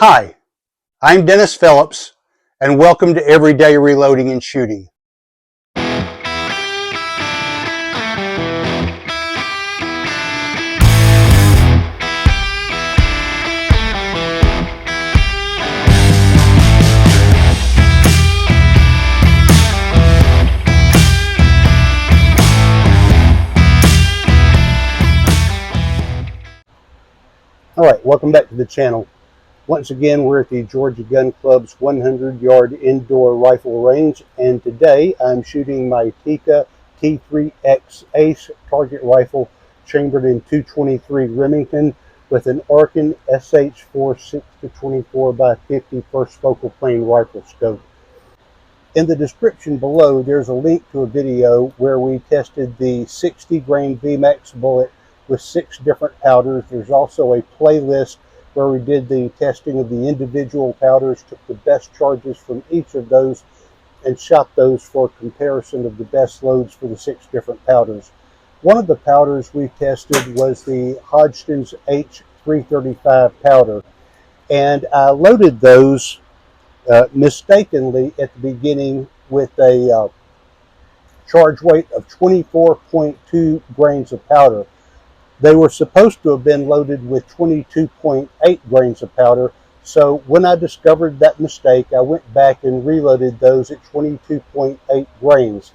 Hi, I'm Dennis Phillips, and welcome to Everyday Reloading and Shooting. Alright, welcome back to the channel. Once again, we're at the Georgia Gun Club's 100-yard indoor rifle range, and today I'm shooting my Tikka T3X Ace target rifle chambered in .223 Remington with an Arken SH4 6-24x50 first focal plane rifle scope. In the description below, there's a link to a video where we tested the 60-grain VMAX bullet with 6 different powders. There's also a playlist where we did the testing of the individual powders, took the best charges from each of those, and shot those for comparison of the best loads for the 6 different powders. One of the powders we tested was the Hodgdon's H335 powder, and I loaded those mistakenly at the beginning with a charge weight of 24.2 grains of powder. They were supposed to have been loaded with 22.8 grains of powder, so when I discovered that mistake, I went back and reloaded those at 22.8 grains.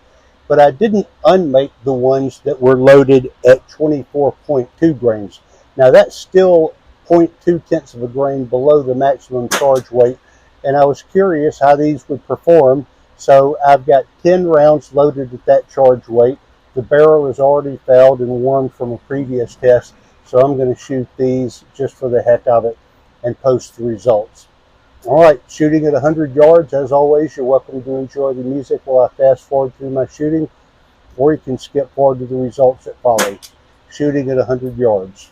But I didn't unmake the ones that were loaded at 24.2 grains. Now that's still 0.2 of a grain below the maximum charge weight, and I was curious how these would perform, so I've got 10 rounds loaded at that charge weight. The barrel is already fouled and warmed from a previous test, so I'm going to shoot these just for the heck of it and post the results. Alright, shooting at 100 yards. As always, you're welcome to enjoy the music while I fast forward through my shooting, or you can skip forward to the results that follow. Shooting at 100 yards.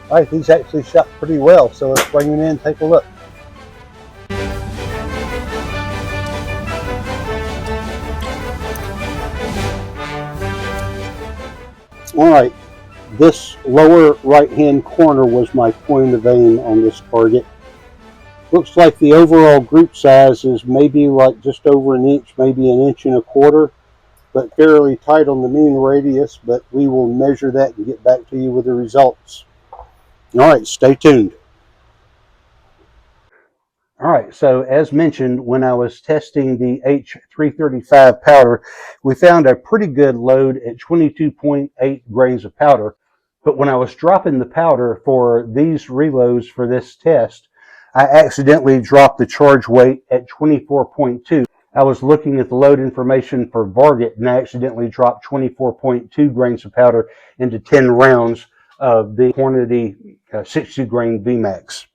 Alright, these actually shot pretty well, so let's bring them in and take a look. Alright, this lower right-hand corner was my point of aim on this target. Looks like the overall group size is maybe like just over an inch, maybe an inch and a quarter, but fairly tight on the mean radius, but we will measure that and get back to you with the results. Alright, stay tuned. Alright, so as mentioned, when I was testing the H335 powder, we found a pretty good load at 22.8 grains of powder. But when I was dropping the powder for these reloads for this test, I accidentally dropped the charge weight at 24.2. I was looking at the load information for Varget and I accidentally dropped 24.2 grains of powder into 10 rounds of the quantity 60 grain VMAX.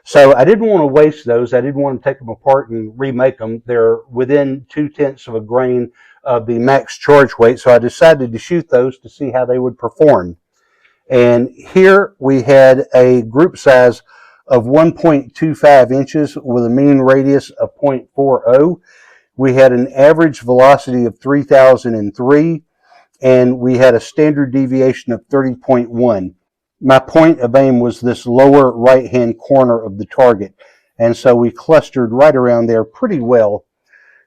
So I didn't want to waste those. I didn't want to take them apart and remake them. They're within 0.2 of a grain of the max charge weight, so I decided to shoot those to see how they would perform. And here we had a group size of 1.25 inches with a mean radius of 0.40. We had an average velocity of 3,003, and we had a standard deviation of 30.1. My point of aim was this lower right-hand corner of the target, and so we clustered right around there pretty well.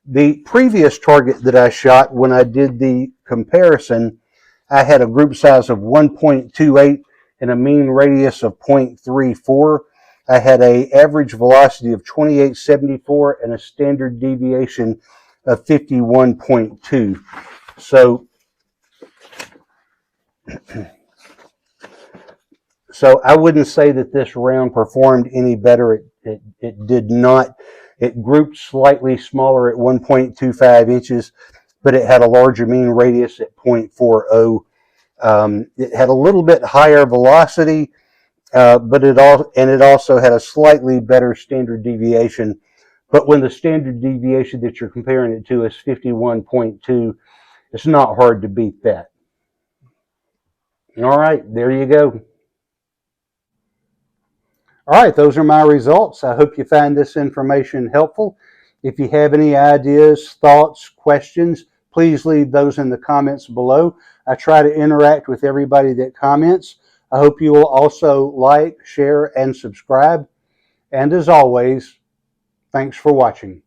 The previous target that I shot, when I did the comparison, I had a group size of 1.28 and a mean radius of 0.34. I had an average velocity of 28.74 and a standard deviation of 51.2. So I wouldn't say that this round performed any better. It did not. It grouped slightly smaller at 1.25 inches, but it had a larger mean radius at 0.40. It had a little bit higher velocity, but it also had a slightly better standard deviation. But when the standard deviation that you're comparing it to is 51.2, it's not hard to beat that. All right, there you go. All right, those are my results. I hope you find this information helpful. If you have any ideas, thoughts, questions, please leave those in the comments below. I try to interact with everybody that comments. I hope you will also like, share, and subscribe. And as always, thanks for watching.